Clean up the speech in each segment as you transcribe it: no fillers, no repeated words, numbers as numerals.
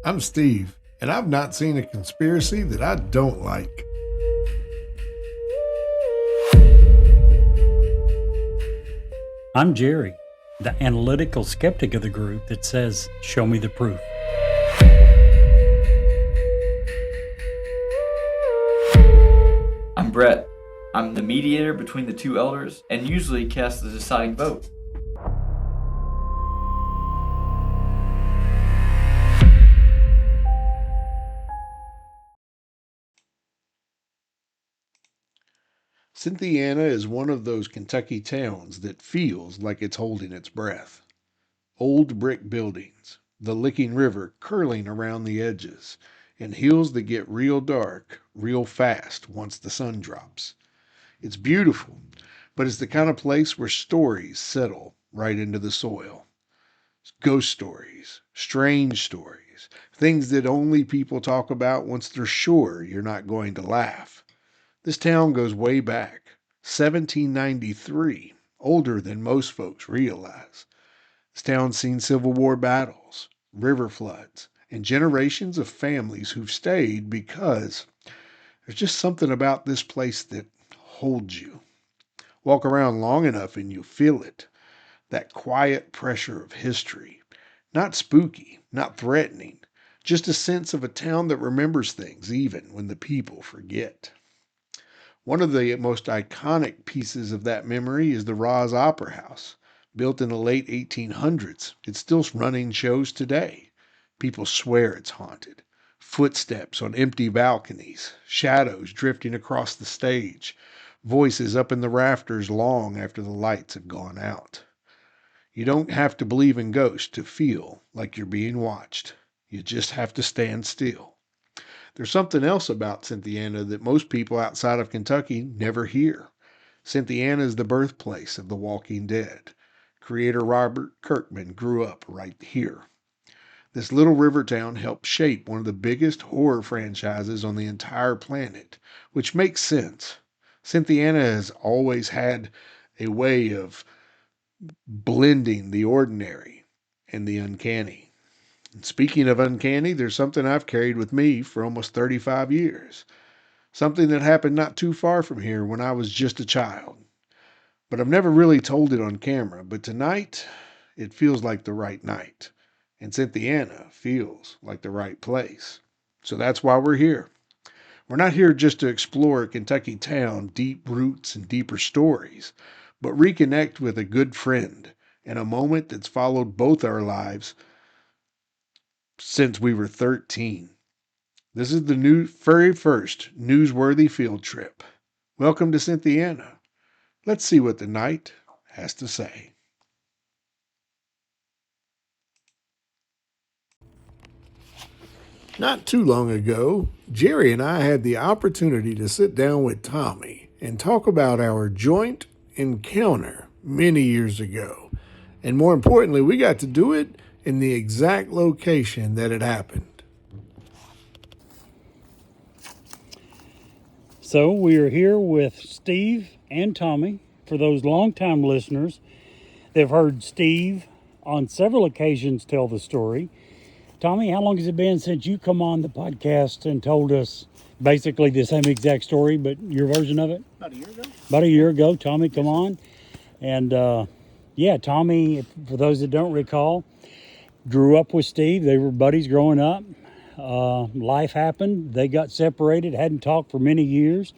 I'm Steve, and I've not seen a conspiracy that I don't like. I'm Jerry, the analytical skeptic of the group that says, show me the proof. I'm Brett. I'm the mediator between the two elders and usually cast the deciding vote. Cynthiana is one of those Kentucky towns that feels like it's holding its breath. Old brick buildings, the Licking River curling around the edges, and hills that get real dark real fast once the sun drops. It's beautiful, but it's the kind of place where stories settle right into the soil. Ghost stories, strange stories, things that only people talk about once they're sure you're not going to laugh. This town goes way back, 1793, older than most folks realize. This town's seen Civil War battles, river floods, and generations of families who've stayed because there's just something about this place that holds you. Walk around long enough and you feel it, that quiet pressure of history. Not spooky, not threatening, just a sense of a town that remembers things even when the people forget. One of the most iconic pieces of that memory is the Ross Opera House. Built in the late 1800s, it's still running shows today. People swear it's haunted. Footsteps on empty balconies, shadows drifting across the stage, voices up in the rafters long after the lights have gone out. You don't have to believe in ghosts to feel like you're being watched. You just have to stand still. There's something else about Cynthiana that most people outside of Kentucky never hear. Cynthiana is the birthplace of The Walking Dead. Creator Robert Kirkman grew up right here. This little river town helped shape one of the biggest horror franchises on the entire planet, which makes sense. Cynthiana has always had a way of blending the ordinary and the uncanny. And speaking of uncanny, there's something I've carried with me for almost 35 years. Something that happened not too far from here when I was just a child. But I've never really told it on camera. But tonight, it feels like the right night. And Cynthiana feels like the right place. So that's why we're here. We're not here just to explore a Kentucky town, deep roots and deeper stories, but reconnect with a good friend in a moment that's followed both our lives since we were 13. This is the very first newsworthy field trip. Welcome to Cynthiana. Let's see what the night has to say. Not too long ago, Jerry and I had the opportunity to sit down with Tommy and talk about our joint encounter many years ago. And more importantly, we got to do it in the exact location that it happened. So we are here with Steve and Tommy. For those longtime listeners, they've heard Steve on several occasions tell the story. Tommy, how long has it been since you come on the podcast and told us basically the same exact story, but your version of it? About a year ago. About a year ago, Tommy come on. And yeah, Tommy, for those that don't recall, grew up with Steve. They were buddies growing up. Life happened. They got separated, hadn't talked for many years,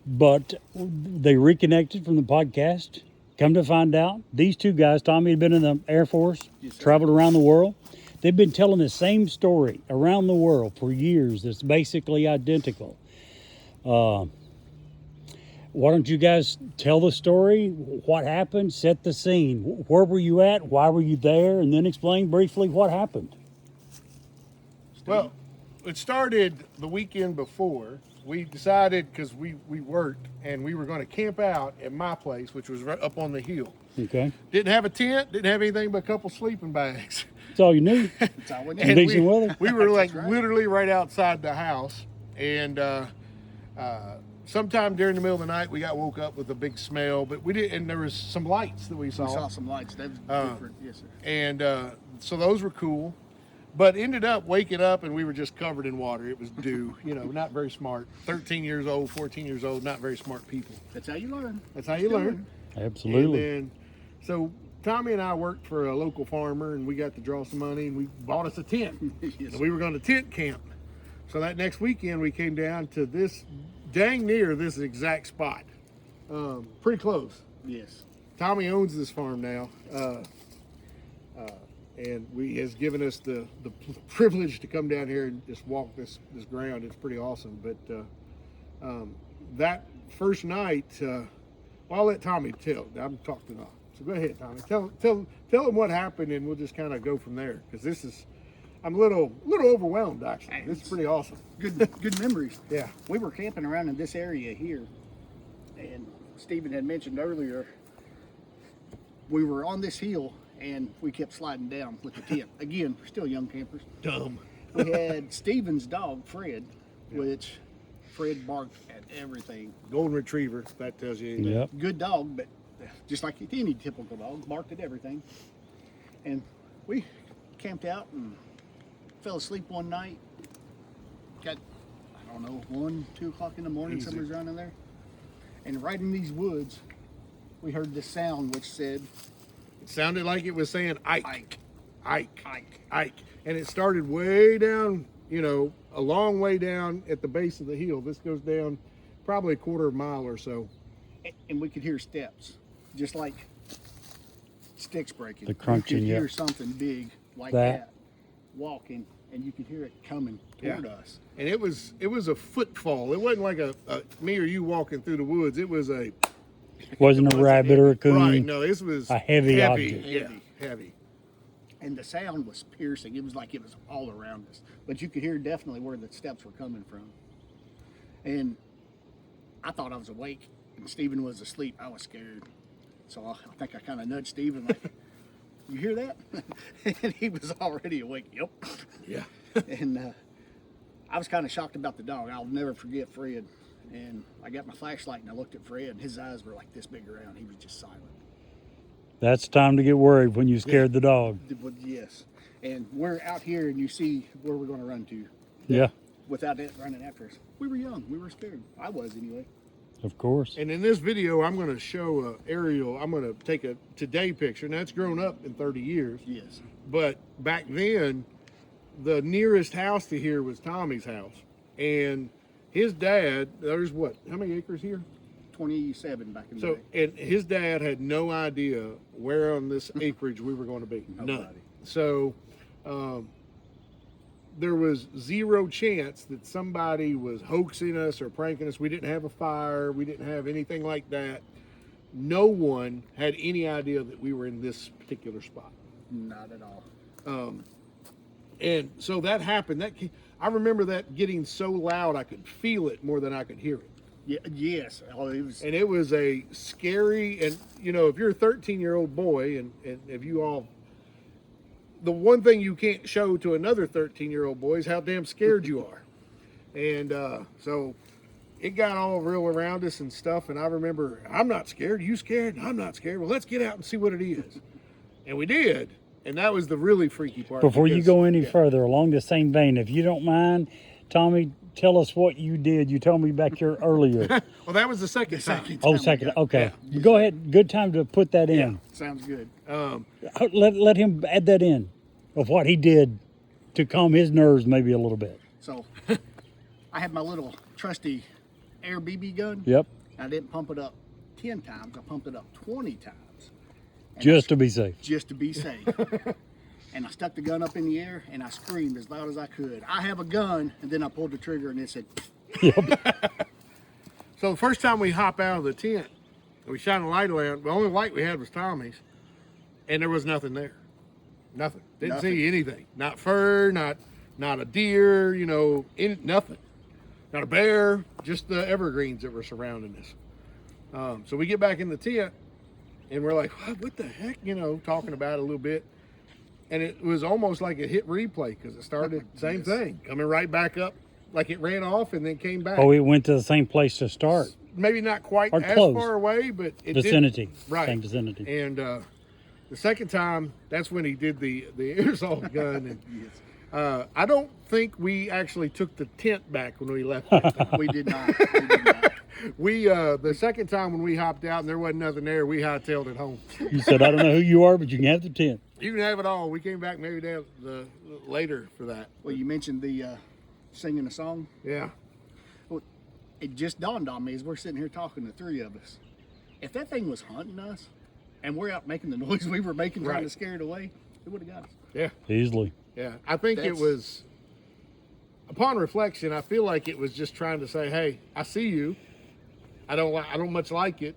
but they reconnected from the podcast. Come to find out, these two guys, Tommy had been in the Air Force, traveled around the world. They've been telling the same story around the world for years that's basically identical. Why don't you guys tell the story? What happened? Set the scene. Where were you at? Why were you there? And then explain briefly what happened. Well, it started the weekend before. We decided, because we worked, and we were going to camp out at my place, which was right up on the hill. Okay. Didn't have a tent, didn't have anything but a couple sleeping bags. That's all you knew. That's all we And decent weather. We were like literally right outside the house. And sometime during the middle of the night, we got woke up with a big smell, but we didn't, and there was some lights that we saw. We saw some lights. They was different, yes, sir. And so those were cool. But ended up waking up and we were just covered in water. It was dew, you know, not very smart. 13 years old, 14 years old, not very smart people. That's how you learn. That's how you learn. Absolutely. And then, so Tommy and I worked for a local farmer, and we got to draw some money, and we bought us a tent. Yes. And we were going to tent camp. So that next weekend, we came down to this, dang near this exact spot. Pretty close. Yes. Tommy owns this farm now, and has given us the privilege to come down here and just walk this ground. It's pretty awesome. But that first night, well, I'll let Tommy tell. I'm talking off. So go ahead, Tommy. Tell him what happened, and we'll just kind of go from there. Because this is, I'm a little overwhelmed actually. This is pretty awesome. Good memories. Yeah. We were camping around in this area here, and Stephen had mentioned earlier, we were on this hill and we kept sliding down with the tent. Again, we're still young campers. Dumb. We had Stephen's dog, Fred, which Fred barked at everything. Golden Retriever, if that tells you anything. Yep. Good dog, but just like any typical dog, barked at everything. And we camped out and fell asleep one night. Got, I don't know, 1, 2 o'clock in the morning, Easy. somewhere's around in there. And right in these woods, we heard this sound which said, It sounded like it was saying Ike. Ike. Ike. Ike. Ike. And it started way down, you know, a long way down at the base of the hill. This goes down probably a quarter of a mile or so. And we could hear steps, just like sticks breaking. The crunching, You could yeah. hear something big like That. that walking, and you could hear it coming toward us. And it was a footfall. It wasn't like a me or you walking through the woods. It was a Wasn't a rabbit or a coon. right. No, this was A heavy object. Yeah, heavy. And the sound was piercing. It was like it was all around us. But you could hear definitely where the steps were coming from. And I thought I was awake, and Stephen was asleep. I was scared. So I think I kind of nudged Stephen like, you hear that? And he was already awake. Yep. Yeah. And I was kind of shocked about the dog. I'll never forget Fred. And I got my flashlight and I looked at Fred, and his eyes were like this big around. He was just silent. That's time to get worried when you scared the dog. But yes. And we're out here, and you see where we're going to run to Yeah, without it running after us. We were young. We were scared. I was anyway. of course. And in this video, I'm going to show aerial. I'm going to take a today picture, and that's grown up in 30 years. Yes. But back then, the nearest house to here was Tommy's house, and his dad. There's what? How many acres here? 27 back in the So, day. and his dad had no idea where on this acreage we were going to be. None. Nobody. So, there was zero chance that somebody was hoaxing us or pranking us. We didn't have a fire. We didn't have anything like that. No one had any idea that we were in this particular spot. Not at all. And so that happened. I remember that getting so loud I could feel it more than I could hear it. Yeah, yes. Oh, it was. And it was a scary, and you know, if you're a 13-year-old boy, and if you all, the one thing you can't show to another 13-year-old boy is how damn scared you are. And so it got all real around us and stuff. And I remember, I'm not scared. You scared? I'm not scared. Well, let's get out and see what it is. And we did. And that was the really freaky part. Before you because- go any yeah. further, along the same vein, if you don't mind, Tommy, tell us what you did. You told me back here earlier. Well, that was the second time. Oh, time we second. got- Okay. Go ahead. Good time to put that in. Sounds good. Let him add that in of what he did to calm his nerves maybe a little bit. So I had my little trusty air BB gun. Yep. I didn't pump it up 10 times. I pumped it up 20 times. And Just to be safe. just to be safe. And I stuck the gun up in the air and I screamed as loud as I could. I have a gun, and then I pulled the trigger and it said, So the first time we hop out of the tent, we shine a light around. The only light we had was Tommy's, and there was nothing there. Nothing. Didn't Nothing. see anything. Not fur, not a deer. You know, nothing. Not a bear. Just the evergreens that were surrounding us. So we get back in the tent, and we're like, "What the heck?" You know, talking about it a little bit, and it was almost like a hit replay because it started same Yes. thing, coming right back up, like it ran off and then came back. Oh, it went to the same place to start. Maybe not quite Or as close. far away, but it Vicinity. did, right? Same vicinity. And the second time, that's when he did the airsoft gun, and I don't think we actually took the tent back when we left that time. We did not. We did not. We the second time when we hopped out and there wasn't nothing there, we hightailed it home. You said, I don't know who you are, but you can have the tent. You can have it all. We came back maybe later for that. Well, you mentioned the singing a song. Yeah. Well, it just dawned on me as we're sitting here talking, the three of us. If that thing was hunting us, and we're out making the noise we were making, trying to scare it away, it would have got us. Yeah. Easily. Yeah. I think it was. Upon reflection, I feel like it was just trying to say, "Hey, I see you. I don't much like it."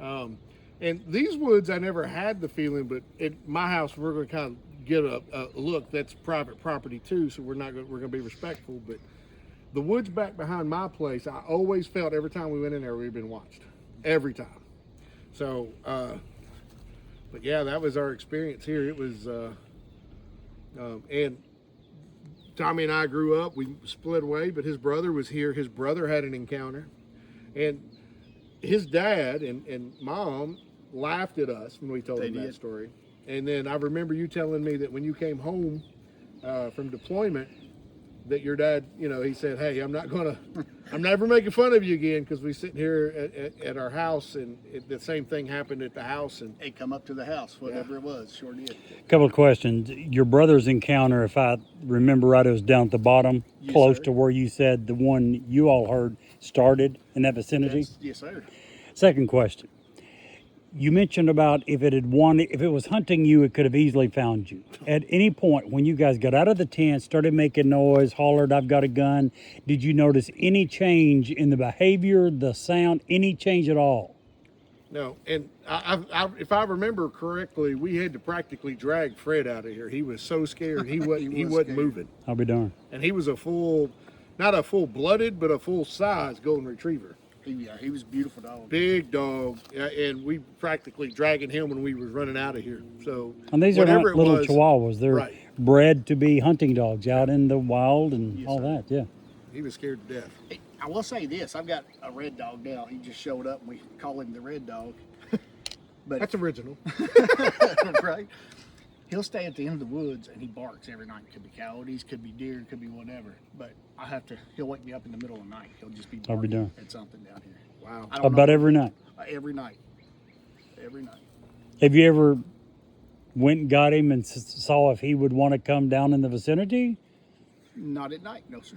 And these woods, I never had the feeling, but at my house, we're going to kind of get a look. That's private property too, so we're going to be respectful. But the woods back behind my place, I always felt every time we went in there, we'd been watched, every time. So, but yeah, that was our experience here. It was, and Tommy and I grew up. We split away, but his brother was here. His brother had an encounter, and his dad and mom laughed at us when we told them that story. And then I remember you telling me that when you came home from deployment, that your dad, he said, "Hey, I'm never making fun of you again," because we sitting here at our house, and the same thing happened at the house. And It come up to the house, whatever it was, sure did. Couple of questions. Your brother's encounter, if I remember right, it was down at the bottom, Yes, close sir. to where you said the one you all heard started in that vicinity. Yes, sir. Second question. You mentioned about if it was hunting you, it could have easily found you. At any point when you guys got out of the tent, started making noise, hollered, "I've got a gun," did you notice any change in the behavior, the sound, any change at all? no, and if I remember correctly, we had to practically drag Fred out of here. He was so scared. He wasn't scared. moving, I'll be darned. and he was not a full-blooded, but a full-size golden retriever. He was a beautiful dog. Big dog, and we practically dragging him when we was running out of here. So And these are not whatever it little was, chihuahuas. They're right. bred to be hunting dogs out in the wild and all that. Yeah. He was scared to death. I will say this: I've got a red dog now. He just showed up, and we call him the red dog. But That's original. right? He'll stay at the end of the woods and he barks every night. Could be coyotes, could be deer, could be whatever. But he'll wake me up in the middle of the night. He'll just be I'll be barking darned. at something down here. Wow. I don't About know. every night. Every night. Every night. Have you ever went and got him and saw if he would want to come down in the vicinity? Not at night, no sir.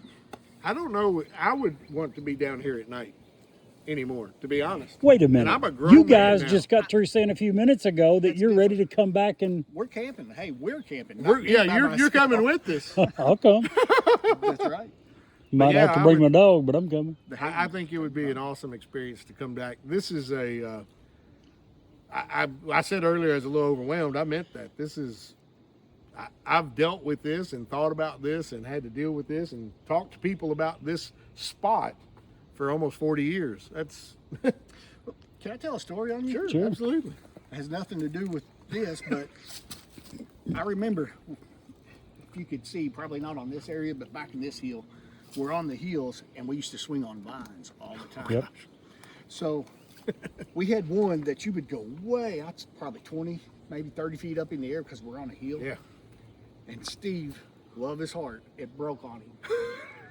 I don't know. I would want to be down here at night anymore, to be honest. Wait a minute. And I'm a grown You man guys now. just got through saying a few minutes ago that It's you're ready to come back and We're camping. Hey, we're camping. not We're, me yeah, by you're myself. coming with us. I'll come. That's right. Might yeah, have to I bring my would- dog, but I'm coming. I think it would be an awesome experience to come back. This is I said earlier I was a little overwhelmed. I meant that. I've dealt with this and thought about this and had to deal with this and talked to people about this spot for almost 40 years. That's Can I tell a story on you? Sure. absolutely. It has nothing to do with this, but I remember, if you could see, probably not on this area, but back in this hill, we're on the hills and we used to swing on vines all the time. Yep. So we had one that you would go way, that's probably 20, maybe 30 feet up in the air because we're on a hill. Yeah. And Steve, love his heart, it broke on him.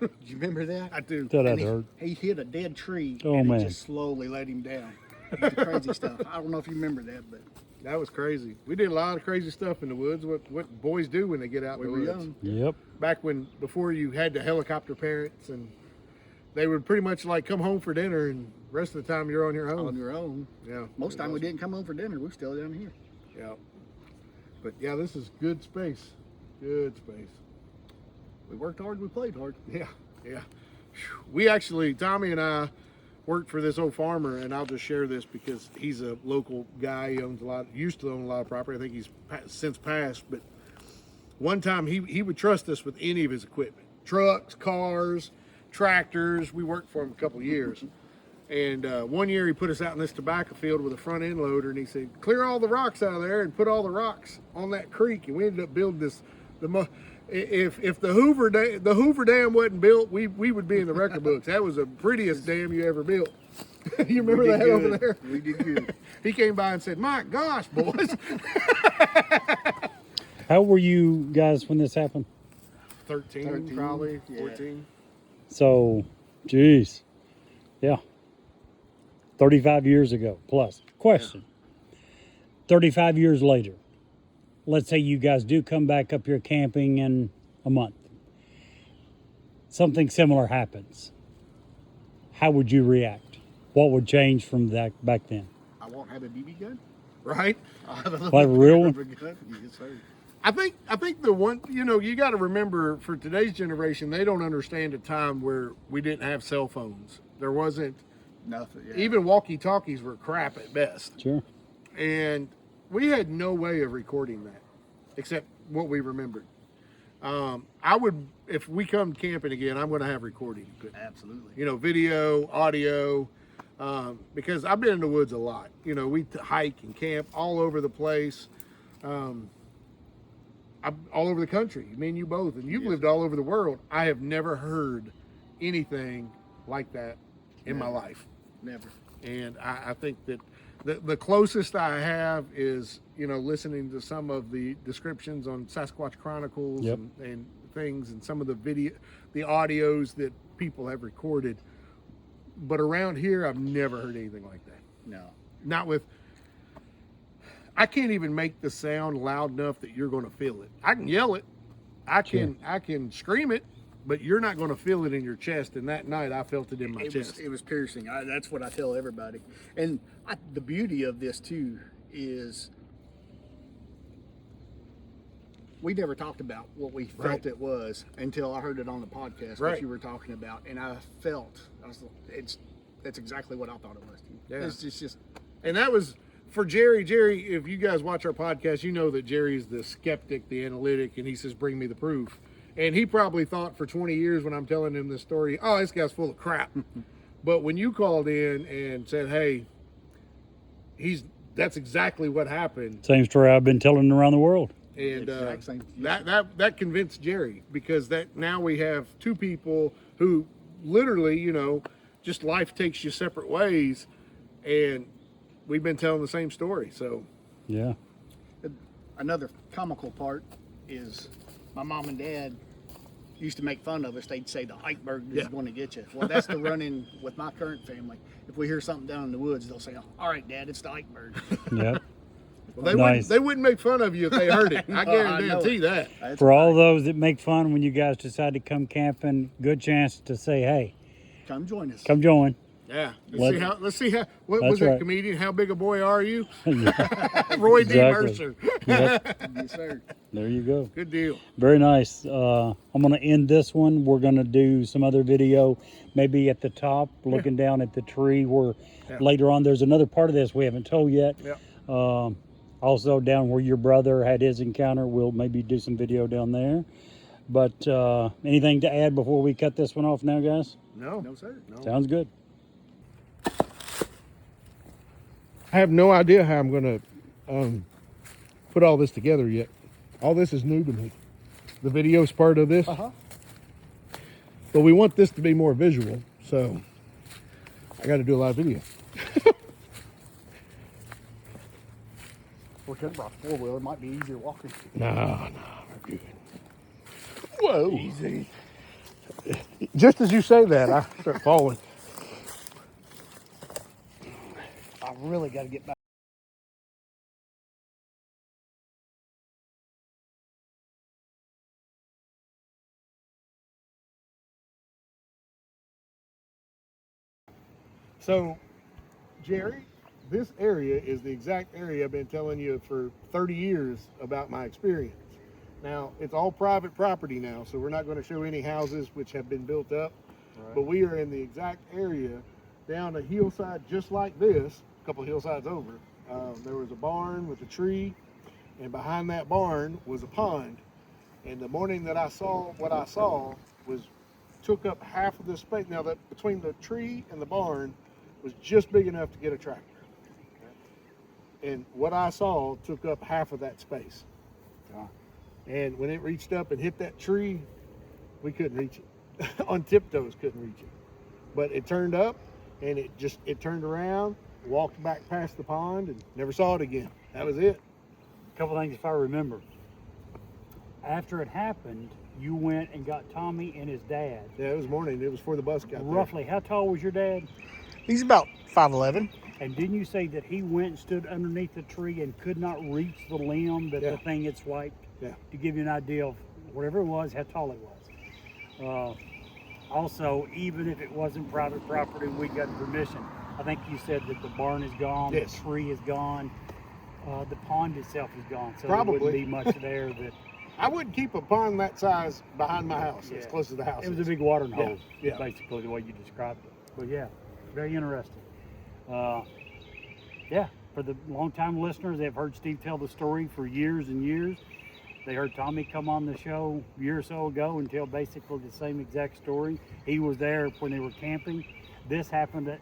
Do you remember that? I do. That And had hurt. he hit a dead tree Oh, and man. it just slowly let him down. The crazy stuff. I don't know if you remember that, but That was crazy. We did a lot of crazy stuff in the woods. What boys do when they get out we in the were woods. young. Yep. Back before you had the helicopter parents, and they would pretty much like come home for dinner, and the rest of the time you're on your own. On your own. Yeah. Most time we didn't come home for dinner. We're still down here. Yeah. But yeah, this is good space. Good space. We worked hard. We played hard. Yeah. Yeah. Phew. We actually, Tommy and I worked for this old farmer, and I'll just share this because he's a local guy. He used to own a lot of property. I think he's since passed, but one time he would trust us with any of his equipment, trucks, cars, tractors. We worked for him a couple of years. And one year he put us out in this tobacco field with a front end loader, and he said, "Clear all the rocks out of there and put all the rocks on that creek." And we ended up building this. If the Hoover Dam wasn't built, we would be in the record books. That was the prettiest dam you ever built. You remember that over there? We did good. He came by and said, "My gosh, boys." How were you guys when this happened? 13, 13, probably, yeah. 14. So, geez. Yeah. 35 years ago plus. Question. 35 years later, let's say you guys do come back up here camping in a month. Something similar happens. How would you react? What would change from that back then? I won't have a BB gun. Right? I'll have a little Like a real one? rubber gun. Yes, sir. I think the one, you got to remember, for today's generation, they don't understand a time where we didn't have cell phones. There wasn't, Nothing. Yeah. even walkie-talkies were crap at best. Sure. And we had no way of recording that except what we remembered. I would, if we come camping again, I'm going to have recording equipment. Absolutely. Video, audio, because I've been in the woods a lot. We hike and camp all over the place. I'm all over the country. Me and you both, and you've lived all over the world. I have never heard anything like that in my life. Never. And I think that the closest I have is, listening to some of the descriptions on Sasquatch Chronicles Yep. and things, and some of the audios that people have recorded. But around here, I've never heard anything like that. No. Not with, I can't even make the sound loud enough that you're going to feel it. I can yell it. I can scream it, but you're not going to feel it in your chest. And that night, I felt it in my chest. It was piercing. That's what I tell everybody. And the beauty of this too is we never talked about what we felt it was until I heard it on the podcast that you were talking about, and that's exactly what I thought it was too. Yeah. It's just And that was for Jerry. Jerry, if you guys watch our podcast, you know that Jerry's the skeptic, the analytic, and he says, "Bring me the proof." And he probably thought for 20 years when I'm telling him this story, "Oh, this guy's full of crap." But when you called in and said, "Hey, that's exactly what happened," Same story I've been telling around the world. and Exact same. that convinced Jerry, because that now we have two people who literally, just life takes you separate ways, and we've been telling the same story. So Yeah. Another comical part is my mom and dad used to make fun of us. They'd say the iceberg is going to get you. Well, that's the run-in with my current family. If we hear something down in the woods, they'll say, "All right, Dad, it's the iceberg." Yep. well, Nice. they wouldn't make fun of you if they heard it. I guarantee that. That's For all right. those that make fun when you guys decide to come camping, good chance to say, "Hey, Come join us. come join." Yeah. Let- Let's see how. What That's was that right. comedian? How big a boy are you? Yeah. Roy D. Exactly. Mercer. Yep. Yes, sir. There you go. Good deal. Very nice. I'm going to end this one. We're going to do some other video, maybe at the top, looking down at the tree where later on there's another part of this we haven't told yet. Yep. Also down where your brother had his encounter, we'll maybe do some video down there. But anything to add before we cut this one off now, guys? No, sir. No. Sounds good. I have no idea how I'm going to put all this together yet. All this is new to me. The video's part of this. But we want this to be more visual, so I got to do a live video. We could brought four-wheel. It might be easier walking. No, we're good. Whoa. Easy. Just as you say that, I start falling. I really got to get back. So, Jerry, this area is the exact area I've been telling you for 30 years about my experience. Now, it's all private property now, so we're not going to show any houses which have been built up. Right. But we are in the exact area down a hillside just like this, a couple of hillsides over. There was a barn with a tree, and behind that barn was a pond. And the morning that I saw what I saw took up half of the space. Now, that between the tree and the barn was just big enough to get a tractor. And what I saw took up half of that space. And when it reached up and hit that tree, we couldn't reach it. On tiptoes, couldn't reach it. But it turned up, and it turned around, walked back past the pond, and never saw it again. That was it. A couple things if I remember. After it happened, you went and got Tommy and his dad. Yeah, it was morning. It was before the bus got there. Roughly, how tall was your dad? He's about 5'11". And didn't you say that he went and stood underneath the tree and could not reach the limb that the thing had swiped? Yeah. To give you an idea of whatever it was, how tall it was. Also, even if it wasn't private property, we got permission. I think you said that the barn is gone, Yes. the tree is gone, the pond itself is gone. So Probably. there wouldn't be much there. That I wouldn't keep a pond that size behind my house, as Yeah. close as the house it was is. a big watering Yeah, hole, yeah. basically the way you described it. But yeah, very interesting. Yeah, for the long-time listeners, they've heard Steve tell the story for years and years. They heard Tommy come on the show a year or so ago and tell basically the same exact story. He was there when they were camping. This happened at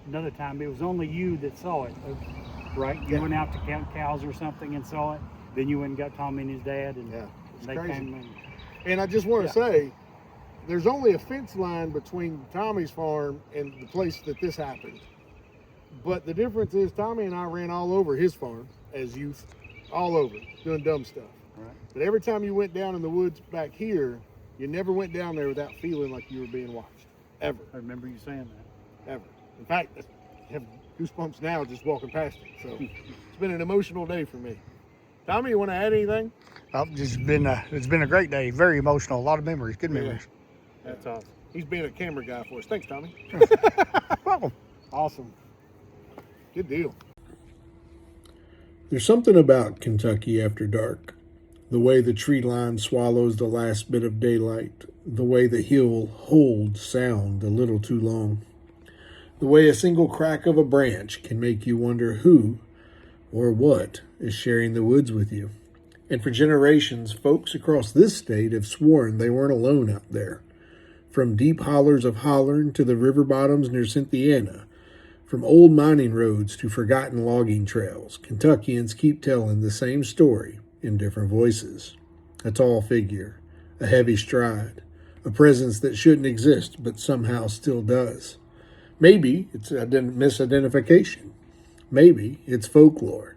another time. It was only you that saw it, right? You went out to count cows or something and saw it. Then you went and got Tommy and his dad, and It's they crazy. came in. And I just want to say, there's only a fence line between Tommy's farm and the place that this happened. But the difference is Tommy and I ran all over his farm as youth, all over, doing dumb stuff. Right. But every time you went down in the woods back here, you never went down there without feeling like you were being watched. Ever. I remember you saying that. Ever. In fact, I have goosebumps now just walking past it. So it's been an emotional day for me. Tommy, you want to add anything? It's been a great day. Very emotional. A lot of memories. Good memories. That's awesome. He's being a camera guy for us. Thanks, Tommy. Welcome. Awesome. Good deal. There's something about Kentucky after dark. The way the tree line swallows the last bit of daylight. The way the hill holds sound a little too long. The way a single crack of a branch can make you wonder who or what is sharing the woods with you. And for generations, folks across this state have sworn they weren't alone out there. From deep hollers of Hollern to the river bottoms near Cynthiana, from old mining roads to forgotten logging trails, Kentuckians keep telling the same story in different voices. A tall figure, a heavy stride, a presence that shouldn't exist but somehow still does. Maybe it's misidentification. Maybe it's folklore.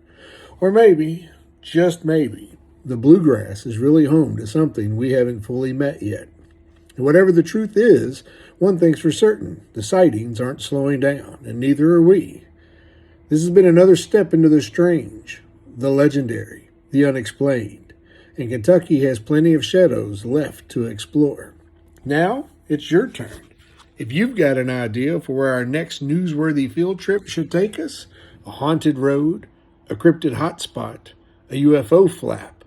Or maybe, just maybe, the bluegrass is really home to something we haven't fully met yet. And whatever the truth is, one thing's for certain, the sightings aren't slowing down, and neither are we. This has been another step into the strange, the legendary, the unexplained, and Kentucky has plenty of shadows left to explore. Now, it's your turn. If you've got an idea for where our next newsworthy field trip should take us, a haunted road, a cryptid hotspot, a UFO flap,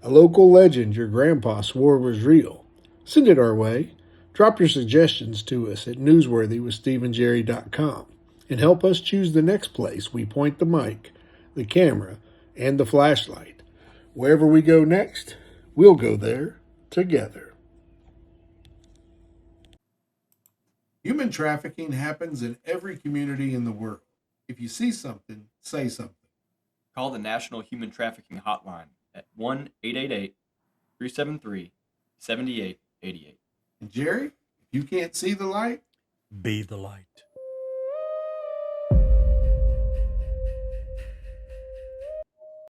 a local legend your grandpa swore was real, send it our way. Drop your suggestions to us at newsworthywithsteveandjerry.com and help us choose the next place we point the mic, the camera, and the flashlight. Wherever we go next, we'll go there together. Human trafficking happens in every community in the world. If you see something, say something. Call the National Human Trafficking Hotline at 1-888-373-7888. And Jerry, if you can't see the light, Be the light.